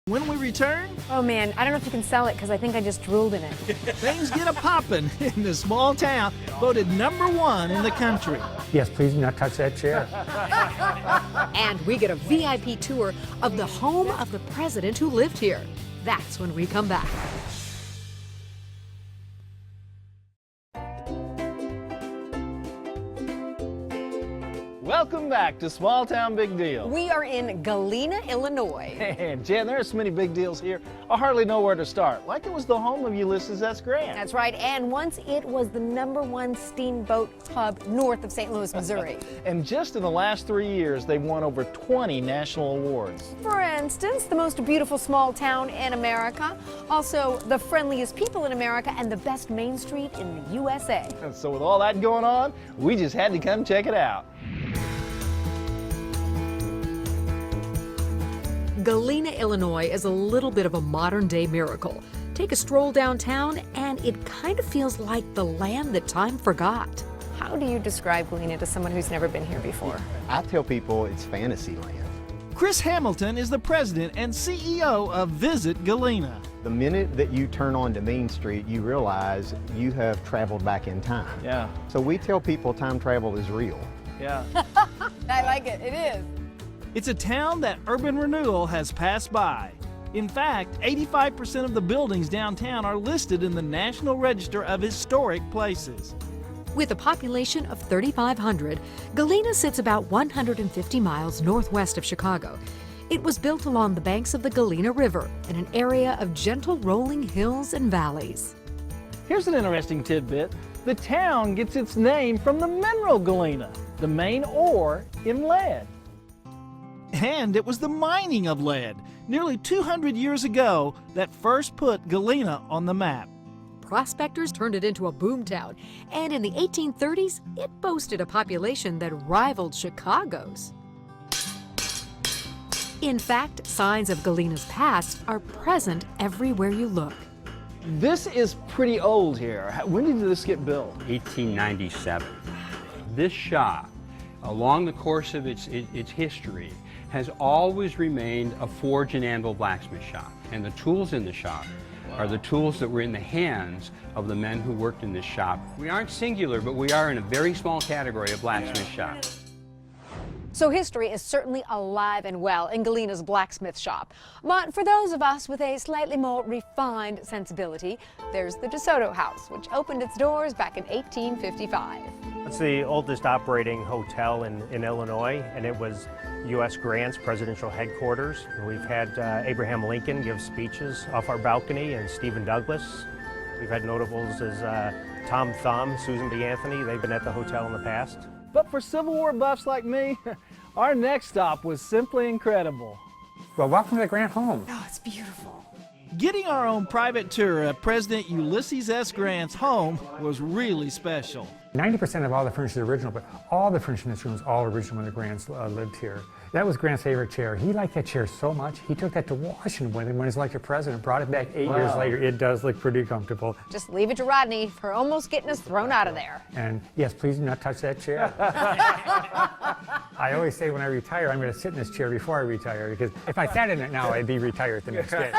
When we return, Oh man, I don't know if you can sell it because I think I just drooled in it. things get a-poppin' in this small town voted #1 in the country. Yes, please do not touch that chair. And we get a VIP tour of the home of the president who lived here. That's when we come back. Welcome back to Small Town Big Deal. We are in Galena, Illinois. And Jen, there are so many big deals here, I hardly know where to start. Like it was the home of Ulysses S. Grant. That's right, and once it was the #1 steamboat club north of St. Louis, Missouri. And just in the last 3 years, they've won over 20 national awards. For instance, the most beautiful small town in America, also the friendliest people in America, and the best main street in the USA. And so with all that going on, we just had to come check it out. Galena, Illinois is a little bit of a modern-day miracle. Take a stroll downtown, and it kind of feels like the land that time forgot. How do you describe Galena to someone who's never been here before? I tell people it's fantasy land. Chris Hamilton is the president and CEO of Visit Galena. The minute that you turn onto Main Street, you realize you have traveled back in time. Yeah, So we tell people time travel is real. yeah. I like it. It is. It's a town that urban renewal has passed by. In fact, 85% of the buildings downtown are listed in the National Register of Historic Places. With a population of 3,500, Galena sits about 150 miles northwest of Chicago. It was built along the banks of the Galena River in an area of gentle rolling hills and valleys. Here's an interesting tidbit. The town gets its name from the mineral galena, the main ore in lead. And it was the mining of lead, nearly 200 years ago, that first put Galena on the map. Prospectors turned it into a boomtown, and in the 1830s, it boasted a population that rivaled Chicago's. In fact, signs of Galena's past are present everywhere you look. This is pretty old here. When did this get built? 1897. This shop, along the course of its history, has always remained a forge and anvil blacksmith shop. And the tools in the shop are the tools that were in the hands of the men who worked in this shop. We aren't singular, but we are in a very small category of blacksmith shop. So history is certainly alive and well in Galena's blacksmith shop. But for those of us with a slightly more refined sensibility, there's the DeSoto house, which opened its doors back in 1855. It's the oldest operating hotel in Illinois, and it was U.S. Grant's presidential headquarters. We've had Abraham Lincoln give speeches off our balcony, and Stephen Douglas. We've had notables as Tom Thumb, Susan B. Anthony. They've been at the hotel in the past. But for Civil War buffs like me, our next stop was simply incredible. Well, welcome to the Grant home. Oh, it's beautiful. Getting our own private tour of President Ulysses S. Grant's home was really special. 90% of all the furniture is original, but all the furniture in this room is all original when the Grants lived here. That was Grant's favorite chair. He liked that chair so much, he took that to Washington when he was elected president, brought it back 8 years later. It does look pretty comfortable. Just leave it to Rodney for almost getting us thrown out of there. And yes, please do not touch that chair. I always say when I retire, I'm going to sit in this chair before I retire, because if I sat in it now, I'd be retired the next day.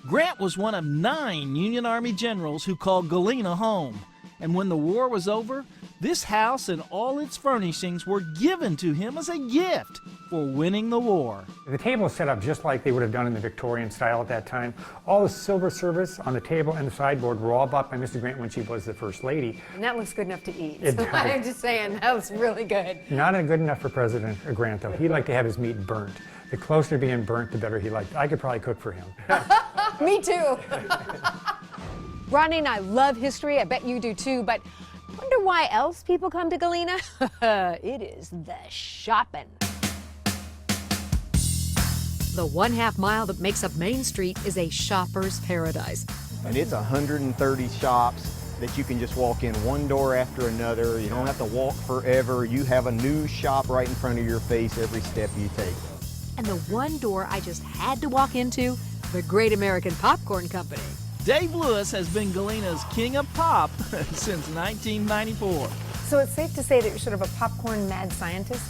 Grant was one of 9 Union Army generals who called Galena home. And when the war was over, this house and all its furnishings were given to him as a gift for winning the war. The table is set up just like they would have done in the Victorian style at that time. All the silver service on the table and the sideboard were all bought by Mrs. Grant when she was the First Lady. And that looks good enough to eat. It So does. I'm just saying, that was really good. Not good enough for President Grant, though. He'd like to have his meat burnt. The closer to being burnt, the better he liked. I could probably cook for him. Me too. Rodney and I love history. I bet you do too, but wonder why else people come to Galena? It is the shopping. The 1/2 mile that makes up Main Street is a shopper's paradise. And it's 130 shops that you can just walk in one door after another. You don't have to walk forever. You have a new shop right in front of your face every step you take. And the one door I just had to walk into, the Great American Popcorn Company. Dave Lewis has been Galena's king of pop since 1994. So it's safe to say that you're sort of a popcorn mad scientist?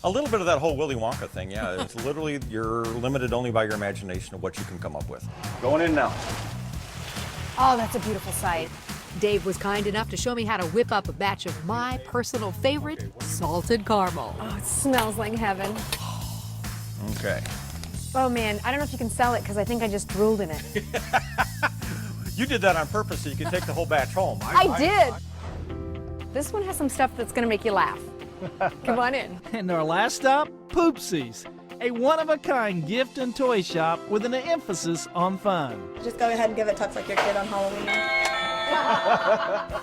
A little bit of that whole Willy Wonka thing, yeah. It's literally, you're limited only by your imagination of what you can come up with. Going in now. Oh, that's a beautiful sight. Dave was kind enough to show me how to whip up a batch of my personal favorite, salted caramel. Oh, it smells like heaven. Okay. Oh man, I don't know if you can sell it because I think I just drooled in it. You did that on purpose so you could take the whole batch home. I did. This one has some stuff that's gonna make you laugh. Come on in. And our last stop, Poopsie's, a one-of-a-kind gift and toy shop with an emphasis on fun. Just go ahead and give it tucks like your kid on Halloween.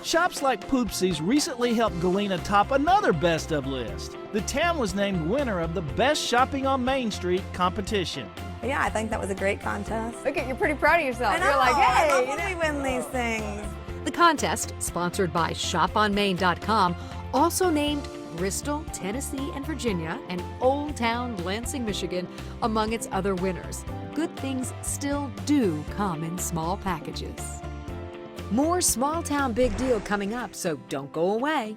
Shops like Poopsie's recently helped Galena top another best of list. The town was named winner of the Best Shopping on Main Street competition. But yeah, I think that was a great contest. Look at, you're pretty proud of yourself. I know, You're like, hey, I love when we win these things. The contest, sponsored by ShopOnMain.com, also named Bristol, Tennessee, and Virginia, and Old Town Lansing, Michigan, among its other winners. Good things still do come in small packages. More Small Town Big Deal coming up, so don't go away.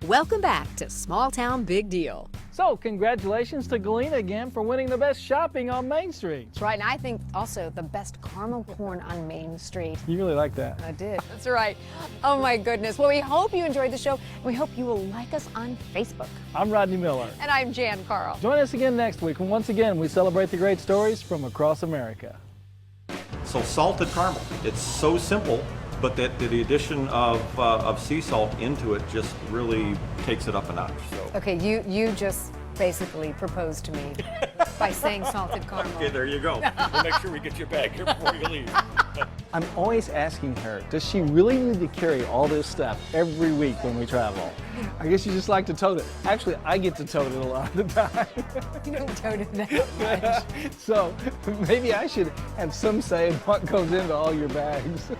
Welcome back to Small Town Big Deal. So, congratulations to Galena again for winning the Best Shopping on Main Street. That's right, and I think also the best caramel corn on Main Street. You really like that. I did. That's right. Oh my goodness. Well, we hope you enjoyed the show, and we hope you will like us on Facebook. I'm Rodney Miller. And I'm Jan Carl. Join us again next week when once again we celebrate the great stories from across America. So salted caramel, it's so simple, but that the addition of sea salt into it just really takes it up a notch. So. Okay, you just basically proposed to me by saying salted caramel. Okay, there you go. We'll make sure we get you back here before you leave. I'm always asking her, does she really need to carry all this stuff every week when we travel? I guess you just like to tote it. Actually, I get to tote it a lot of the time. You don't tote it that much. So maybe I should have some say in what goes into all your bags.